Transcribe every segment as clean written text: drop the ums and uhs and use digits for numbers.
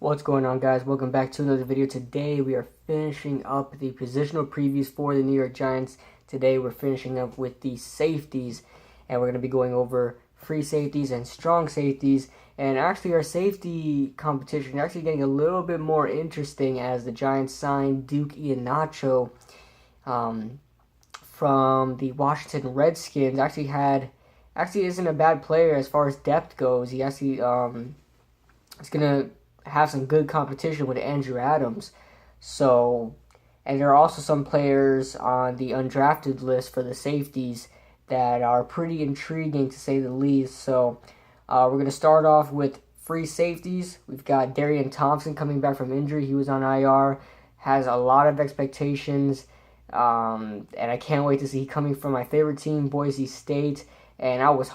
What's going on, guys? Welcome back to another video. Today we are finishing up the positional previews for the New York Giants. Today we're finishing up with the safeties, and we're going to be going over free safeties and strong safeties. And actually our safety competition is actually getting a little bit more interesting as the Giants signed Duke Ihenacho from the Washington Redskins. Actually isn't a bad player as far as depth goes. He actually is going to have some good competition with Andrew Adams. So, and there are also some players on the undrafted list for the safeties that are pretty intriguing to say the least. So, we're going to start off with free safeties. We've got Darian Thompson coming back from injury. He was on IR, has a lot of expectations, and I can't wait to see coming from my favorite team, Boise State. And I was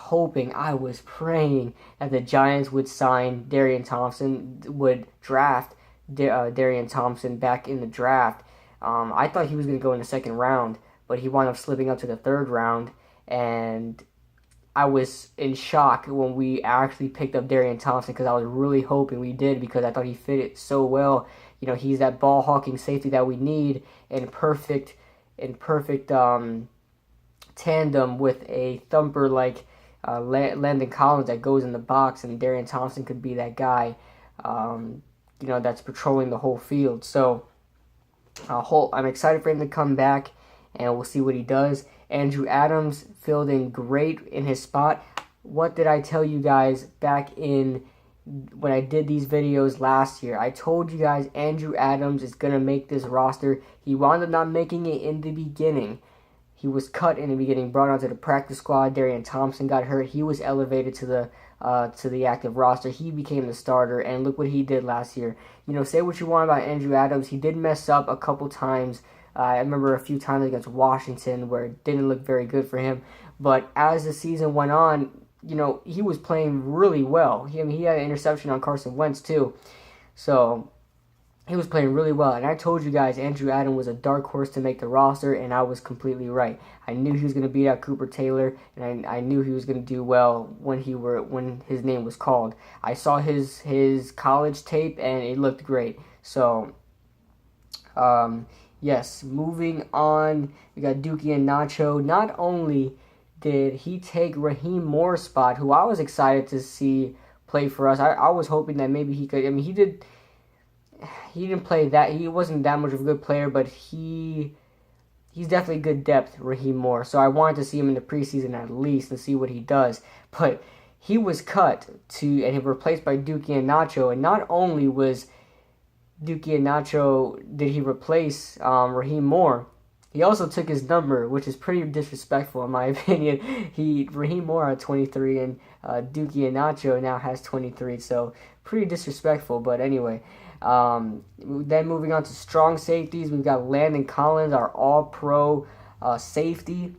praying that the Giants would sign Darian Thompson, would draft Darian Thompson back in the draft. I thought he was going to go in the second round, but he wound up slipping up to the third round. And I was in shock when we actually picked up Darian Thompson because I was really hoping we did, because I thought he fit it so well. You know, he's that ball-hawking safety that we need, and perfect tandem with a thumper like Landon Collins that goes in the box, and Darian Thompson could be that guy, that's patrolling the whole field. So I'm excited for him to come back, and we'll see what he does. Andrew Adams filled in great in his spot. What did I tell you guys back in when I did these videos last year? I told you guys Andrew Adams is going to make this roster. He wound up not making it in the beginning. He was cut in the beginning, brought onto the practice squad. Darian Thompson got hurt. He was elevated to the active roster. He became the starter, and look what he did last year. You know, say what you want about Andrew Adams. He did mess up a couple times. I remember a few times against Washington where it didn't look very good for him. But as the season went on, you know, he was playing really well. He had an interception on Carson Wentz too. So he was playing really well, and I told you guys Andrew Adams was a dark horse to make the roster, and I was completely right. I knew he was going to beat out Cooper Taylor, and I knew he was going to do well when his name was called. I saw his college tape, and it looked great. So, yes, moving on, we got Duke Ihenacho. Not only did he take Raheem Moore's spot, who I was excited to see play for us. I was hoping that maybe he could. I mean, he didn't play that. He wasn't that much of a good player, but he's definitely good depth, Raheem Moore. So I wanted to see him in the preseason at least and see what he does. But he was cut and he replaced by Duke Ihenacho. And not only was Duke Ihenacho did he replace Raheem Moore, he also took his number, which is pretty disrespectful in my opinion. Raheem Moore had 23, and Duke Ihenacho now has 23. So pretty disrespectful. But anyway. Then moving on to strong safeties, we've got Landon Collins, our all-pro safety.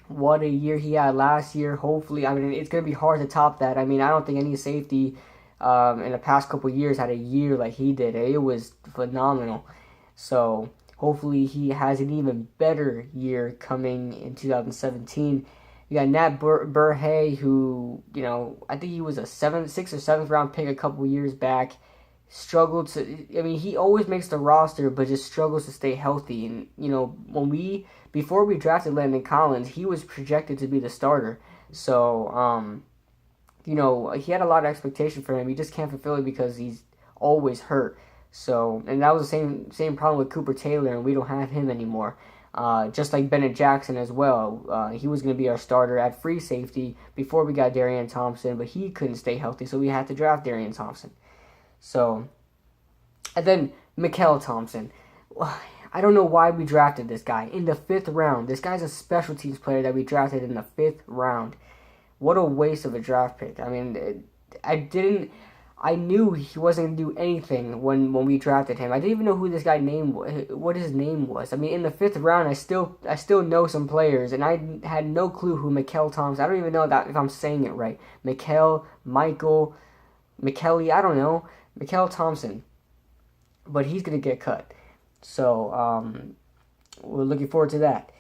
What a year he had last year. Hopefully, I mean, it's going to be hard to top that. I mean, I don't think any safety in the past couple years had a year like he did. It was phenomenal. So hopefully he has an even better year coming in 2017. You got Nat Berhe, who, you know, I think he was a 6th or 7th round pick a couple years back. He always makes the roster, but just struggles to stay healthy. And, you know, before we drafted Landon Collins, he was projected to be the starter. So, he had a lot of expectation for him. He just can't fulfill it because he's always hurt. So, and that was the same problem with Cooper Taylor, and we don't have him anymore. Just like Bennett Jackson as well. He was going to be our starter at free safety before we got Darian Thompson, but he couldn't stay healthy, so we had to draft Darian Thompson. So, and then Mikael Thompson. I don't know why we drafted this guy in the 5th round. This guy's a special teams player that we drafted in the 5th round. What a waste of a draft pick. I mean, I knew he wasn't going to do anything when we drafted him. I didn't even know who this guy what his name was. I mean, in the 5th round, I still know some players, and I had no clue who Mikael Thompson. I don't even know if I'm saying it right. Michael, I don't know. Mikael Thompson, but he's going to get cut. So, we're looking forward to that.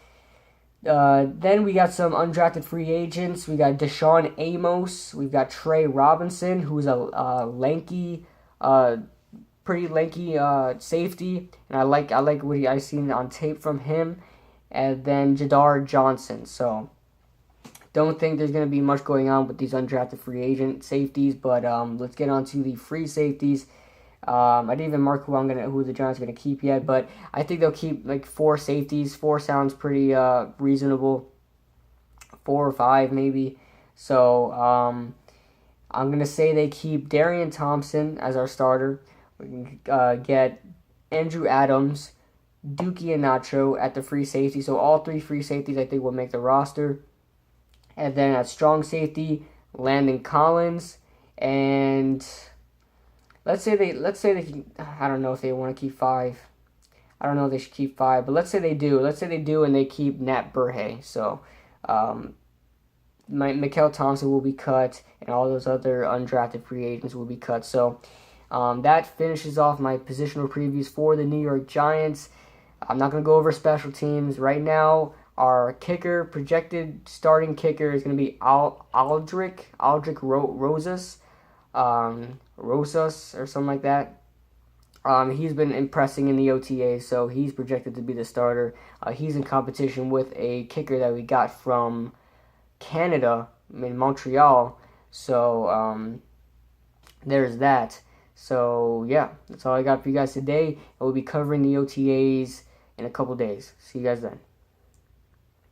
Then we got some undrafted free agents. We got Deshaun Amos. We've got Trey Robinson, who's a lanky pretty lanky safety, and I like what I seen on tape from him. And then Jadar Johnson. So don't think there's going to be much going on with these undrafted free agent safeties, but let's get on to the free safeties. I didn't even mark who the Giants are going to keep yet, but I think they'll keep like 4 safeties. 4 sounds pretty reasonable. 4 or 5 maybe. So I'm going to say they keep Darian Thompson as our starter. We can get Andrew Adams, Duke Ihenacho at the free safety. So all 3 free safeties I think will make the roster. And then at strong safety, Landon Collins, and let's say they can, I don't know if they want to keep 5. I don't know if they should keep 5, but let's say they do. Let's say they do, and they keep Nat Berhe. So Mikael Thompson will be cut, and all those other undrafted free agents will be cut. So that finishes off my positional previews for the New York Giants. I'm not going to go over special teams right now. Our kicker, projected starting kicker, is going to be Aldrick Rosas, or something like that. He's been impressing in the OTA, so he's projected to be the starter. He's in competition with a kicker that we got from Canada, in Montreal. So there's that. So yeah, that's all I got for you guys today. We'll be covering the OTAs in a couple days. See you guys then.